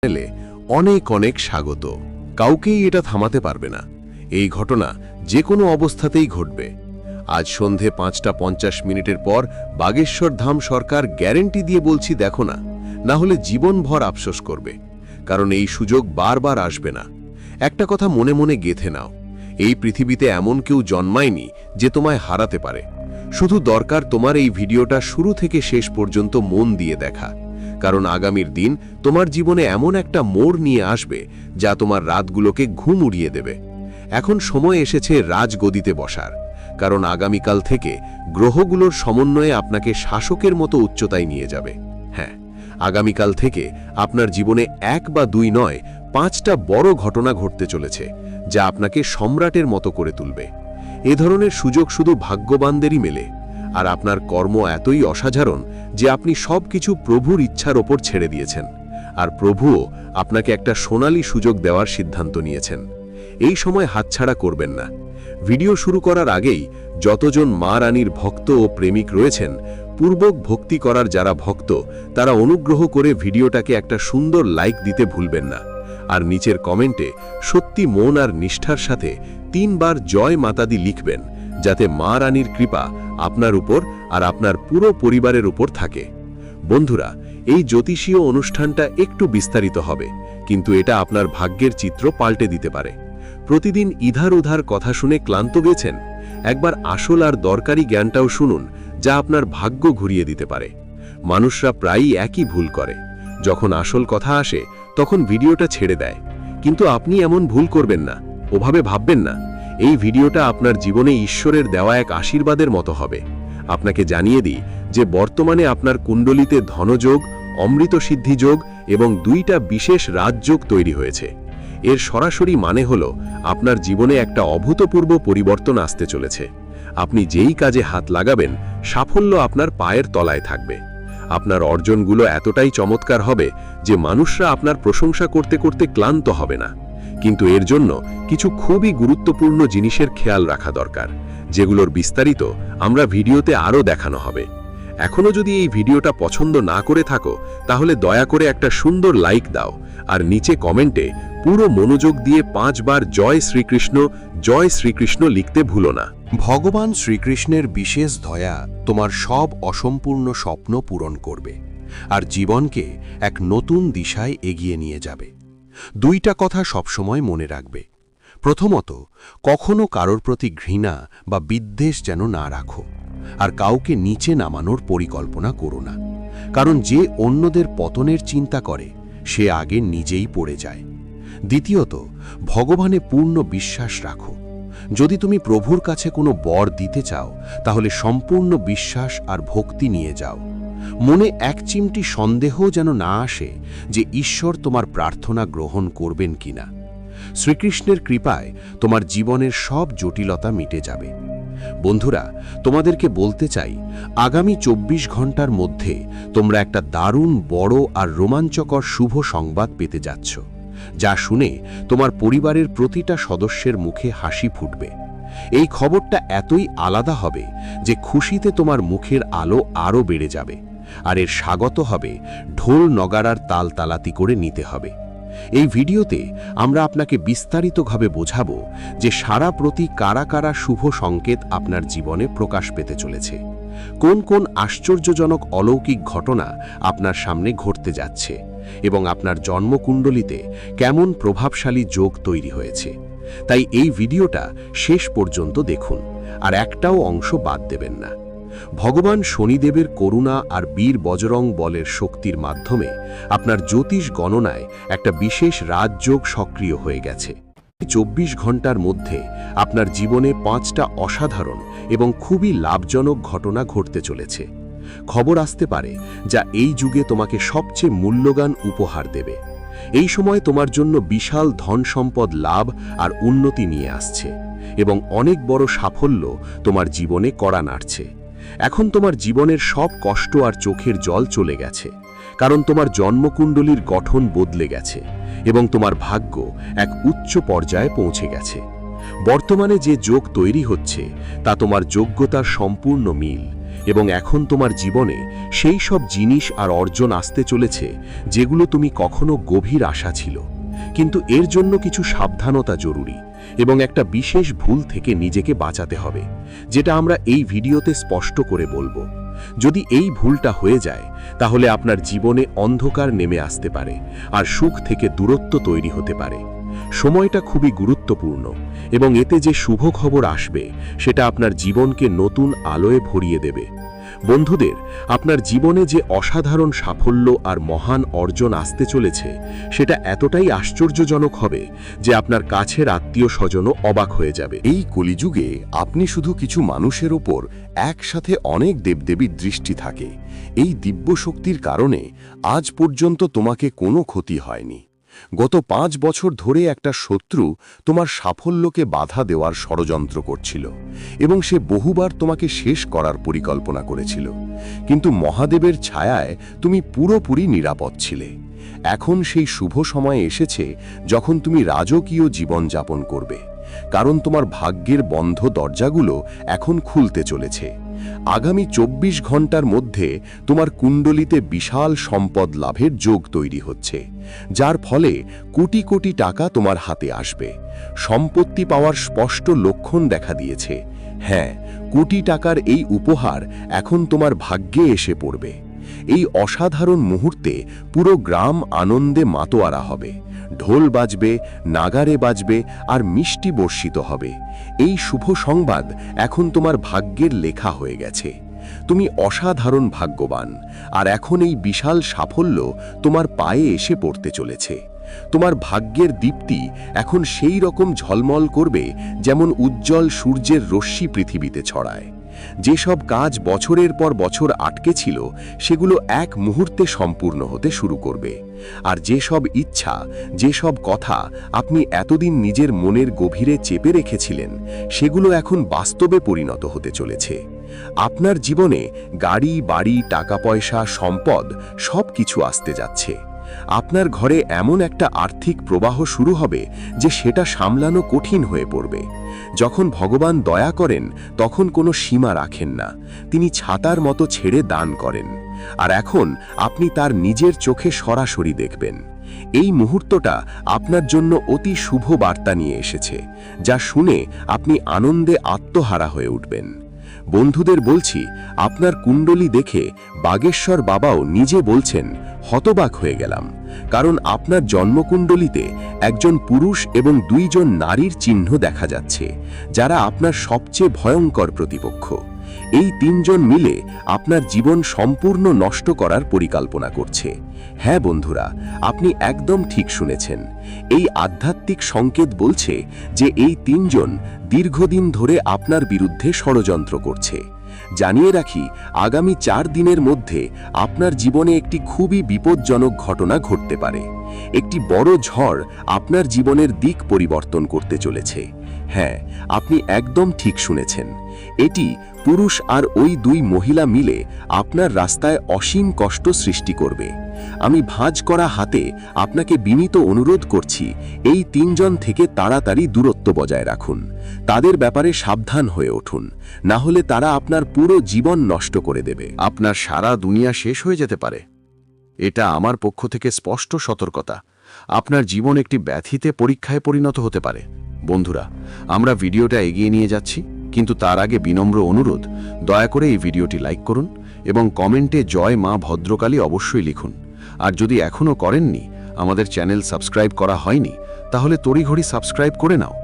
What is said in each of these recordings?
চ্যানেলে অনেক অনেক স্বাগত। কাউকেই এটা থামাতে পারবে না। এই ঘটনা যে কোনো অবস্থাতেই ঘটবে। আজ সন্ধে ৫টা ৫০ পর বাগেশ্বর ধাম সরকার গ্যারেন্টি দিয়ে বলছি, দেখো না, না হলে জীবনভর আফসোস করবে। কারণ এই সুযোগ বারবার আসবে না। একটা কথা মনে মনে গেঁথে নাও, এই পৃথিবীতে এমন কেউ জন্মায়নি যে তোমায় হারাতে পারে। শুধু দরকার তোমার এই ভিডিওটা শুরু থেকে শেষ পর্যন্ত মন দিয়ে দেখা। কারণ আগামীর দিন তোমার জীবনে এমন একটা মোড় নিয়ে আসবে যা তোমার রাতগুলোকে ঘুম উড়িয়ে দেবে। এখন সময় এসেছে রাজগদিতে বসার। কারণ আগামীকাল থেকে গ্রহগুলোর সমন্বয়ে আপনাকে শাসকের মতো উচ্চতায় নিয়ে যাবে। হ্যাঁ, আগামীকাল থেকে আপনার জীবনে ১ বা ২ নয়, ৫টা বড় ঘটনা ঘটতে চলেছে যা আপনাকে সম্রাটের মতো করে তুলবে। এ ধরনের সুযোগ শুধু ভাগ্যবানদেরই মেলে। আর আপনার কর্ম এতই অসাধারণ যে আপনি সবকিছু প্রভুর ইচ্ছার ওপর ছেড়ে দিয়েছেন। আর প্রভুও আপনাকে একটা সোনালী সুযোগ দেওয়ার সিদ্ধান্ত নিয়েছেন। এই সময় হাতছাড়া করবেন না। ভিডিও শুরু করার আগেই যতজন মা রানীর ভক্ত ও প্রেমিক রয়েছেন, পূর্বক ভক্তি করার যারা ভক্ত, তারা অনুগ্রহ করে ভিডিওটাকে একটা সুন্দর লাইক দিতে ভুলবেন না। আর নিচের কমেন্টে সত্যি মন আর নিষ্ঠার সাথে ৩ বার জয় মাতাদি লিখবেন, যাতে মা রানীর কৃপা আপনার উপর আর আপনার পুরো পরিবারের উপর থাকে। বন্ধুরা, এই জ্যোতিষীয় অনুষ্ঠানটা একটু বিস্তারিত হবে, কিন্তু এটা আপনার ভাগ্যের চিত্র পাল্টে দিতে পারে। প্রতিদিন ইধার উধার কথা শুনে ক্লান্ত গেছেন? একবার আসল আর দরকারি জ্ঞানটাও শুনুন, যা আপনার ভাগ্য ঘুরিয়ে দিতে পারে। মানুষরা প্রায়ই একই ভুল করে। যখন আসল কথা আসে তখন ভিডিওটা ছেড়ে দেয়। কিন্তু আপনি এমন ভুল করবেন না, ওভাবে ভাববেন না। এই ভিডিওটা আপনার জীবনে ঈশ্বরের দেওয়া এক আশীর্বাদের মতো হবে। আপনাকে জানিয়ে দিই যে বর্তমানে আপনার কুণ্ডলিতে ধনযোগ, অমৃত সিদ্ধিযোগ এবং 2টা বিশেষ রাজযোগ তৈরি হয়েছে। এর সরাসরি মানে হলো আপনার জীবনে একটা অভূতপূর্ব পরিবর্তন আসতে চলেছে। আপনি যেই কাজে হাত লাগাবেন, সাফল্য আপনার পায়ের তলায় থাকবে। আপনার অর্জনগুলো এতটাই চমৎকার হবে যে মানুষরা আপনার প্রশংসা করতে করতে ক্লান্ত হবে না। কিন্তু এর জন্য কিছু খুবই গুরুত্বপূর্ণ জিনিসের খেয়াল রাখা দরকার, যেগুলোর বিস্তারিত আমরা ভিডিওতে আরও দেখানো হবে। এখনও যদি এই ভিডিওটা পছন্দ না করে থাকো, তাহলে দয়া করে একটা সুন্দর লাইক দাও আর নিচে কমেন্টে পুরো মনোযোগ দিয়ে 5 বার জয় শ্রীকৃষ্ণ লিখতে ভুলো না। ভগবান শ্রীকৃষ্ণের বিশেষ দয়া তোমার সব অসম্পূর্ণ স্বপ্ন পূরণ করবে আর জীবনকে এক নতুন দিশায় এগিয়ে নিয়ে যাবে। 2টা কথা সবসময় মনে রাখবে। প্রথমত, কখনো কারোর প্রতি ঘৃণা বা বিদ্বেষ যেন না রাখো, আর কাউকে নিচে নামানোর পরিকল্পনা করো না। কারণ যে অন্যদের পতনের চিন্তা করে সে আগে নিজেই পড়ে যায়। দ্বিতীয়ত, ভগবানে পূর্ণ বিশ্বাস রাখো। যদি তুমি প্রভুর কাছে কোনো বর দিতে চাও, তাহলে সম্পূর্ণ বিশ্বাস আর ভক্তি নিয়ে যাও। মনে এক চিমটি সন্দেহ যেন না আসে যে ঈশ্বর তোমার প্রার্থনা গ্রহণ করবেন কিনা। শ্রীকৃষ্ণের কৃপায় তোমার জীবনের সব জটিলতা মিটে যাবে। বন্ধুরা, তোমাদেরকে বলতে চাই, আগামী 24 ঘন্টার মধ্যে তোমরা একটা দারুণ বড় আর রোমাঞ্চকর শুভ সংবাদ পেতে যাচ্ছ, যা শুনে তোমার পরিবারের প্রতিটা সদস্যের মুখে হাসি ফুটবে। এই খবরটা এতই আলাদা হবে যে খুশিতে তোমার মুখের আলো আরও বেড়ে যাবে, আর এর স্বাগত হবে ঢোল নগাড়ার তালতালাতি করে নিতে হবে। এই ভিডিওতে আমরা আপনাকে বিস্তারিতভাবে বোঝাবো যে সারা প্রতি কারা কারা শুভ সংকেত আপনার জীবনে প্রকাশ পেতে চলেছে, কোন কোন আশ্চর্যজনক অলৌকিক ঘটনা আপনার সামনে ঘটতে যাচ্ছে এবং আপনার জন্মকুণ্ডলিতে কেমন প্রভাবশালী যোগ তৈরি হয়েছে। তাই এই ভিডিওটা শেষ পর্যন্ত দেখুন আর একটাও অংশ বাদ দেবেন না। ভগবান শনিদেবের করুণা আর বীর বজরং বলের শক্তির মাধ্যমে আপনার জ্যোতিষ গণনায় একটা বিশেষ রাজযোগ সক্রিয় হয়ে গেছে। 24 ঘন্টার মধ্যে আপনার জীবনে 5টা অসাধারণ এবং খুবই লাভজনক ঘটনা ঘটতে চলেছে। খবর আসতে পারে যা এই যুগে তোমাকে সবচেয়ে মূল্যবান উপহার দেবে। এই সময় তোমার জন্য বিশাল ধন সম্পদ লাভ আর উন্নতি নিয়ে আসছে এবং অনেক বড় সাফল্য তোমার জীবনে কড়া নাড়ছে। এখন তোমার জীবনের সব কষ্ট আর চোখের জল চলে গেছে, কারণ তোমার জন্মকুণ্ডলীর গঠন বদলে গেছে এবং তোমার ভাগ্য এক উচ্চ পর্যায়ে পৌঁছে গেছে। বর্তমানে যে যোগ তৈরি হচ্ছে তা তোমার যোগ্যতার সম্পূর্ণ মিল এবং এখন তোমার জীবনে সেই সব জিনিস আর অর্জন আসতে চলেছে যেগুলো তুমি কখনো গভীর আশা ছিল। কিন্তু এর জন্য কিছু সাবধানতা জরুরি এবং একটা বিশেষ ভুল থেকে নিজেকে বাঁচাতে হবে, যেটা আমরা এই ভিডিওতে স্পষ্ট করে বলবো। যদি এই ভুলটা হয়ে যায় তাহলে আপনার জীবনে অন্ধকার নেমে আসতে পারে আর সুখ থেকে দূরত্ব তৈরি হতে পারে। সময়টা খুবই গুরুত্বপূর্ণ এবং এতে যে শুভ খবর আসবে সেটা আপনার জীবনকে নতুন আলোয় ভরিয়ে দেবে। বন্ধুদের, আপনার জীবনে যে অসাধারণ সাফল্য আর মহান অর্জন আসতে চলেছে সেটা এতটাই আশ্চর্যজনক হবে যে আপনার কাছের আত্মীয় স্বজনও অবাক হয়ে যাবে। এই কলিযুগে আপনি শুধু কিছু মানুষের ওপর একসাথে অনেক দেবদেবীর দৃষ্টি থাকে। এই দিব্য শক্তির কারণে আজ পর্যন্ত তোমাকে কোনো ক্ষতি হয়নি। গত 5 বছর ধরে একটা শত্রু তোমার সাফল্যকে বাধা দেওয়ার ষড়যন্ত্র করছিল এবং সে বহুবার তোমাকে শেষ করার পরিকল্পনা করেছিল, কিন্তু মহাদেবের ছায়ায় তুমি পুরোপুরি নিরাপদ ছিলে। এখন সেই শুভ সময় এসেছে যখন তুমি রাজকীয় জীবন যাপন করবে, কারণ তোমার ভাগ্যের বন্ধ দরজাগুলো এখন খুলতে চলেছে। আগামী 24 ঘন্টার মধ্যে তোমার কুণ্ডলিতে বিশাল সম্পদ লাভের যোগ তৈরি হচ্ছে, যার ফলে কোটি কোটি টাকা তোমার হাতে আসবে। সম্পত্তি পাওয়ার স্পষ্ট লক্ষণ দেখা দিয়েছে। হ্যাঁ, কোটি টাকার এই উপহার এখন তোমার ভাগ্যে এসে পড়বে। এই অসাধারণ মুহূর্তে পুরো গ্রাম আনন্দে মাতোয়ারা হবে। ঢোল বাজবে, নাগারে বাজবে আর মিষ্টি বর্ষিত হবে। এই শুভ সংবাদ এখন তোমার ভাগ্যের লেখা হয়ে গেছে। তুমি অসাধারণ ভাগ্যবান, আর এখন এই বিশাল সাফল্য তোমার পায়ে এসে পড়তে চলেছে। তোমার ভাগ্যের দীপ্তি এখন সেই রকম ঝলমল করবে যেমন উজ্জ্বল সূর্যের রশ্মি পৃথিবীতে ছড়ায়। যেসব কাজ বছরের পর বছর আটকে ছিল সেগুলো এক মুহূর্তে সম্পূর্ণ হতে শুরু করবে। আর যেসব ইচ্ছা, যেসব কথা আপনি এতদিন নিজের মনের গভীরে চেপে রেখেছিলেন সেগুলো এখন বাস্তবে পরিণত হতে চলেছে। আপনার জীবনে গাড়ি, বাড়ি, টাকা পয়সা, সম্পদ সব কিছু আসতে যাচ্ছে। আপনার ঘরে এমন একটা আর্থিক প্রবাহ শুরু হবে যে সেটা সামলানো কঠিন হয়ে পড়বে। যখন ভগবান দয়া করেন তখন কোনো সীমা রাখেন না, তিনি ছাতার মতো ছেড়ে দান করেন। আর এখন আপনি তার নিজের চোখে সরাসরি দেখবেন। এই মুহূর্তটা আপনার জন্য অতি শুভ বার্তা নিয়ে এসেছে, যা শুনে আপনি আনন্দে আত্মহারা হয়ে উঠবেন। বন্ধুদের বলছি, আপনার কুণ্ডলী দেখে বাগেশ্বর বাবাও নিজে বলছেন, হতবাক হয়ে গেলাম, কারণ আপনার জন্মকুণ্ডলীতে একজন পুরুষ এবং 2 জন নারীর চিহ্ন দেখা যাচ্ছে, যারা আপনার সবচেয়ে ভয়ঙ্কর প্রতিপক্ষ। এই 3 জন মিলে আপনার জীবন সম্পূর্ণ নষ্ট করার পরিকল্পনা করছে। হ্যাঁ বন্ধুরা, আপনি একদম ঠিক শুনেছেন। এই আধ্যাত্মিক সংকেত বলছে যে এই 3 জন দীর্ঘদিন ধরে আপনার বিরুদ্ধে ষড়যন্ত্র করছে। জানিয়ে রাখি, আগামী 4 দিনের মধ্যে আপনার জীবনে একটি খুবই বিপজ্জনক ঘটনা ঘটতে পারে। একটি বড় ঝড় আপনার জীবনের দিক পরিবর্তন করতে চলেছে। হ্যাঁ, আপনি একদম ঠিক শুনেছেন। এটি পুরুষ আর ওই 2 মহিলা মিলে আপনার রাস্তায় অসীম কষ্ট সৃষ্টি করবে। আমি ভাঁজ করা হাতে আপনাকে বিনীত অনুরোধ করছি, এই 3 জন থেকে তাড়াতাড়ি দূরত্ব বজায় রাখুন। তাদের ব্যাপারে সাবধান হয়ে উঠুন, না হলে তারা আপনার পুরো জীবন নষ্ট করে দেবে। আপনার সারা দুনিয়া শেষ হয়ে যেতে পারে। এটা আমার পক্ষ থেকে স্পষ্ট সতর্কতা। আপনার জীবন একটি ব্যাধিতে পরীক্ষায় পরিণত হতে পারে। বন্ধুরা, আমরা ভিডিওটা এগিয়ে নিয়ে যাচ্ছি, কিন্তু তার আগে বিনম্র অনুরোধ, দয়া করে এই ভিডিওটি লাইক করুন এবং কমেন্টে জয় মা ভদ্রকালী অবশ্যই লিখুন। আর যদি এখনও করেননি, আমাদের চ্যানেল সাবস্ক্রাইব করা হয়নি, তাহলে তড়িঘড়ি সাবস্ক্রাইব করে নাও।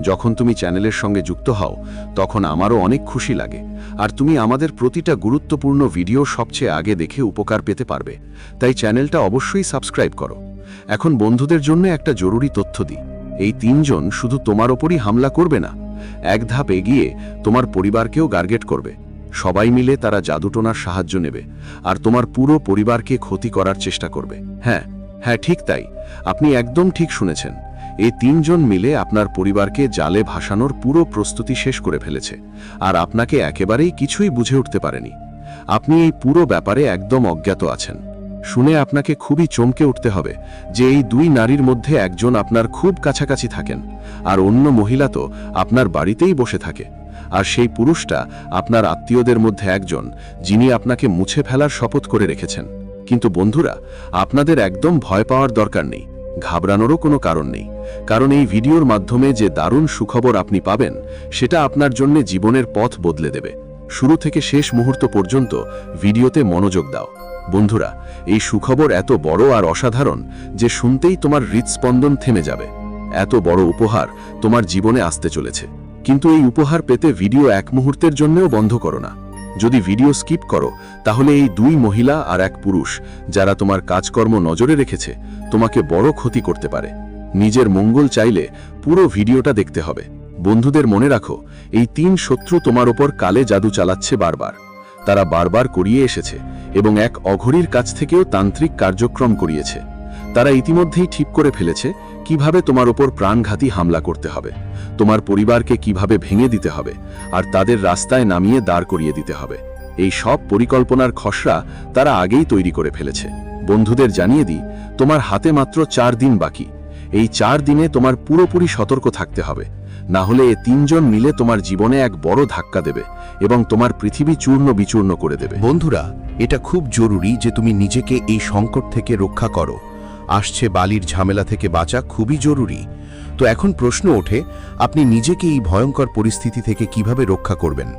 যখন তুমি চ্যানেলের সঙ্গে যুক্ত হও তখন আমারও অনেক খুশি লাগে, আর তুমি আমাদের প্রতিটা গুরুত্বপূর্ণ ভিডিও সবচেয়ে আগে দেখে উপকার পেতে পারবে। তাই চ্যানেলটা অবশ্যই সাবস্ক্রাইব করো। এখন বন্ধুদের জন্য একটা জরুরি তথ্য দিই। এই 3 জন শুধু তোমার ওপরই হামলা করবে না, এক ধাপ এগিয়ে তোমার পরিবারকেও টার্গেট করবে। সবাই মিলে তারা জাদুটোনার সাহায্য নেবে আর তোমার পুরো পরিবারকে ক্ষতি করার চেষ্টা করবে। হ্যাঁ, ঠিক তাই, আপনি একদম ঠিক শুনেছেন। এই 3 জন মিলে আপনার পরিবারকে জালে ভাসানোর পুরো প্রস্তুতি শেষ করে ফেলেছে, আর আপনাকে একেবারেই কিছুই বুঝে উঠতে পারেনি। আপনি এই পুরো ব্যাপারে একদম অজ্ঞাত আছেন। শুনে আপনাকে খুবই চমকে উঠতে হবে যে এই 2 নারীর মধ্যে একজন আপনার খুব কাছাকাছি থাকেন, আর অন্য মহিলা তো আপনার বাড়িতেই বসে থাকে। আর সেই পুরুষটা আপনার আত্মীয়দের মধ্যে একজন, যিনি আপনাকে মুছে ফেলার শপথ করে রেখেছেন। কিন্তু বন্ধুরা, আপনাদের একদম ভয় পাওয়ার দরকার নেই, ঘাবড়ানোরও কোনো কারণ নেই, কারণ এই ভিডিওর মাধ্যমে যে দারুণ সুখবর আপনি পাবেন সেটা আপনার জন্য জীবনের পথ বদলে দেবে। শুরু থেকে শেষ মুহূর্ত পর্যন্ত ভিডিওতে মনোযোগ দাও। বন্ধুরা, এই সুখবর এত বড় আর অসাধারণ যে শুনতেই তোমার হৃদস্পন্দন থেমে যাবে। এত বড় উপহার তোমার জীবনে আসতে চলেছে, কিন্তু এই উপহার পেতে ভিডিও এক মুহূর্তের জন্যও বন্ধ করো না। যদি ভিডিও স্কিপ করো তাহলে এই দুই মহিলা আর এক পুরুষ যারা তোমার কাজকর্ম নজরে রেখেছে তোমাকে বড় ক্ষতি করতে পারে। নিজের মঙ্গল চাইলে পুরো ভিডিওটা দেখতে হবে। বন্ধুদের মনে রাখো, এই 3 শত্রু তোমার ওপর কালে জাদু চালাচ্ছে বারবার। তারা বারবার করিয়ে এসেছে এবং এক অঘরীর কাছ থেকেও তান্ত্রিক কার্যক্রম করিয়েছে। তারা ইতিমধ্যেই ঠিক করে ফেলেছে কিভাবে তোমার ওপর প্রাণঘাতী হামলা করতে হবে, তোমার পরিবারকে কিভাবে ভেঙে দিতে হবে আর তাদের রাস্তায় নামিয়ে দাঁড় করিয়ে দিতে হবে। এই সব পরিকল্পনার খসড়া তারা আগেই তৈরি করে ফেলেছে। বন্ধুদের জানিয়ে দিই, তোমার হাতে মাত্র 4 দিন বাকি। এই 4 দিনে তোমার পুরোপুরি সতর্ক থাকতে হবে, না হলে এ 3 জন মিলে তোমার জীবনে এক বড় ধাক্কা দেবে এবং তোমার পৃথিবী চূর্ণ বিচূর্ণ করে দেবে। বন্ধুরা, এটা খুব জরুরি যে তুমি নিজেকে এই সংকট থেকে রক্ষা করো। আসছে বালির ঝামেলা থেকে বাঁচা খুবই জরুরি। তো এখন প্রশ্ন ওঠে, আপনি নিজেকে এই ভয়ঙ্কর পরিস্থিতি থেকে কিভাবে রক্ষা করবেন?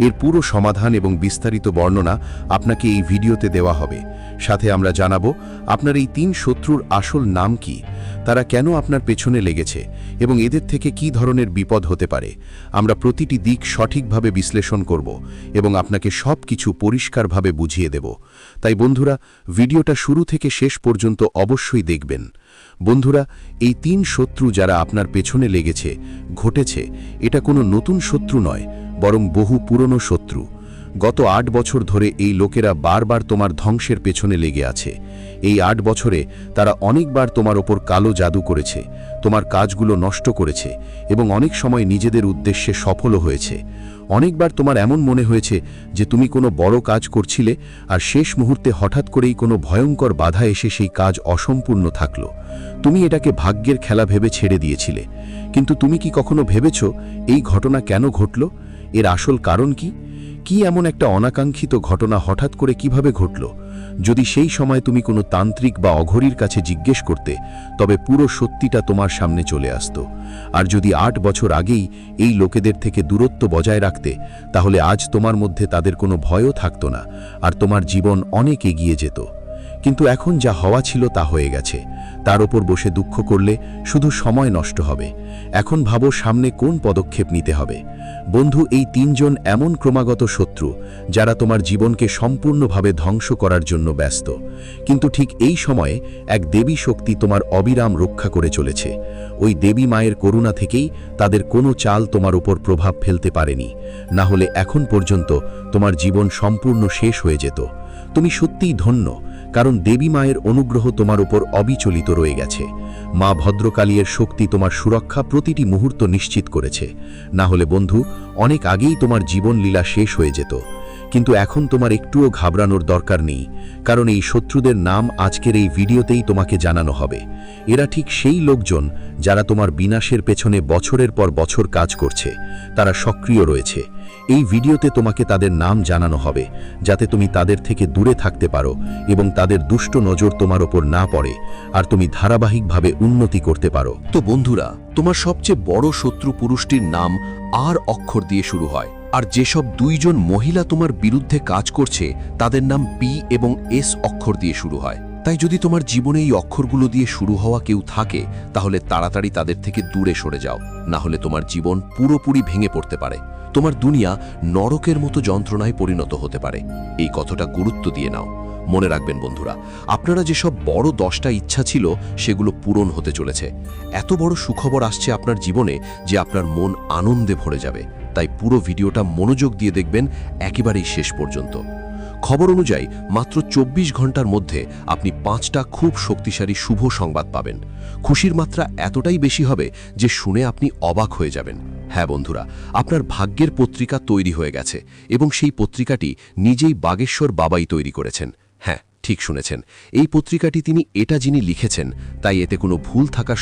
এর পুরো সমাধান এবং বিস্তারিত বর্ণনা আপনাকে এই ভিডিওতে দেওয়া হবে। সাথে আমরা জানাবো আপনার এই 3 শত্রুর আসল নাম কি, তারা কেন আপনার পেছনে লেগেছে এবং এদের থেকে কি ধরনের বিপদ হতে পারে। আমরা প্রতিটি দিক সঠিকভাবে বিশ্লেষণ করব এবং আপনাকে সব কিছু পরিষ্কারভাবে বুঝিয়ে দেব। তাই বন্ধুরা, ভিডিওটা শুরু থেকে শেষ পর্যন্ত অবশ্যই দেখবেন। বন্ধুরা, এই 3 শত্রু যারা আপনার পেছনে লেগেছে ঘটেছে, এটা কোনো নতুন শত্রু নয়, বরং বহু পুরনো শত্রু। গত 8 বছর ধরে এই লোকেরা বারবার তোমার ধ্বংসের পেছনে লেগে আছে। এই 8 বছরে তারা অনেকবার তোমার ওপর কালো জাদু করেছে, তোমার কাজগুলো নষ্ট করেছে এবং অনেক সময় নিজেদের উদ্দেশ্যে সফলও হয়েছে। অনেকবার তোমার এমন মনে হয়েছে যে তুমি কোনো বড় কাজ করছিলে আর শেষ মুহূর্তে হঠাৎ করেই কোনো ভয়ঙ্কর বাধা এসে সেই কাজ অসম্পূর্ণ থাকলো। তুমি এটাকে ভাগ্যের খেলা ভেবে ছেড়ে দিয়েছিলে, কিন্তু তুমি কি কখনো ভেবেছ এই ঘটনা কেন ঘটল? এর আসল কারণ কি? কি এমন একটা অনাকাঙ্ক্ষিত ঘটনা হঠাৎ করে কিভাবে ঘটল? যদি সেই সময় তুমি কোনো তান্ত্রিক বা অঘরীর কাছে জিজ্ঞেস করতে, তবে পুরো সত্যিটা তোমার সামনে চলে আসতো। আর যদি 8 বছর আগেই এই লোকেদের থেকে দূরত্ব বজায় রাখতে, তাহলে আজ তোমার মধ্যে তাদের কোনো ভয়ও থাকতো না আর তোমার জীবন অনেক এগিয়ে যেত। কিন্তু এখন যা হওয়া ছিল তা হয়ে গেছে। তার ওপর বসে দুঃখ করলে শুধু সময় নষ্ট হবে। এখন ভাবো সামনে কোন পদক্ষেপ নিতে হবে। বন্ধু, এই 3 জন এমন ক্রমাগত শত্রু যারা তোমার জীবনকে সম্পূর্ণভাবে ধ্বংস করার জন্য ব্যস্ত। কিন্তু ঠিক এই সময়ে এক দেবী শক্তি তোমার অবিরাম রক্ষা করে চলেছে। ওই দেবী মায়ের করুণা থেকেই তাদের কোনো চাল তোমার উপর প্রভাব ফেলতে পারেনি, না হলে এখন পর্যন্ত তোমার জীবন সম্পূর্ণ শেষ হয়ে যেত। তুমি সত্যিই ধন্য, কারণ দেবী মায়ের অনুগ্রহ তোমার উপর অবিচলিত রয়ে গেছে। মা ভদ্রকালীর শক্তি তোমার সুরক্ষা প্রতিটি মুহূর্ত নিশ্চিত করেছে। না হলে বন্ধু, অনেক আগেই তোমার জীবন লীলা শেষ হয়ে যেত। কিন্তু এখন তোমার একটুও ঘাবড়ানোর দরকার নেই, কারণ এই শত্রুদের নাম আজকের এই ভিডিওতেই তোমাকে জানানো হবে। এরা ঠিক সেই লোকজন যারা তোমার বিনাশের পেছনে বছরের পর বছর কাজ করছে। তারা সক্রিয় রয়েছে। এই ভিডিওতে তোমাকে তাদের নাম জানানো হবে, যাতে তুমি তাদের থেকে দূরে থাকতে পারো এবং তাদের দুষ্ট নজর তোমার ওপর না পড়ে আর তুমি ধারাবাহিকভাবে উন্নতি করতে পারো। তো বন্ধুরা, তোমার সবচেয়ে বড় শত্রু পুরুষটির নাম আর অক্ষর দিয়ে শুরু হয়, আর যেসব 2 জন মহিলা তোমার বিরুদ্ধে কাজ করছে তাদের নাম পি এবং এস অক্ষর দিয়ে শুরু হয়। তাই যদি তোমার জীবনে এই অক্ষরগুলো দিয়ে শুরু হওয়া কেউ থাকে, তাহলে তাড়াতাড়ি তাদের থেকে দূরে সরে যাও, না হলে তোমার জীবন পুরোপুরি ভেঙে পড়তে পারে। তোমার দুনিয়া নরকের মতো যন্ত্রণায় পরিণত হতে পারে। এই কথাটা গুরুত্ব দিয়ে নাও। মনে রাখবেন বন্ধুরা, আপনারা যেসব বড় 10টা ইচ্ছা ছিল সেগুলো পূরণ হতে চলেছে। এত বড় সুখবর আসছে আপনার জীবনে যে আপনার মন আনন্দে ভরে যাবে। তাই পুরো ভিডিওটা মনোযোগ দিয়ে দেখবেন একেবারেই শেষ পর্যন্ত। খবর অনুযায়ী মাত্র 24 ঘন্টার মধ্যে আপনি 5টা খুব শক্তিশালী শুভ সংবাদ পাবেন। খুশির মাত্রা এতটাই বেশি হবে যে শুনে আপনি অবাক হয়ে যাবেন। হ্যাঁ বন্ধুরা, আপনার ভাগ্যের পত্রিকা তৈরি হয়ে গেছে এবং সেই পত্রিকাটি নিজেই বাগেশ্বর বাবাই তৈরি করেছেন। হ্যাঁ, ঠিক শুনেছেন, এই পত্রিকাটি তিনি যিনি লিখেছেন, তাই এতে কোনো ভুল থাকার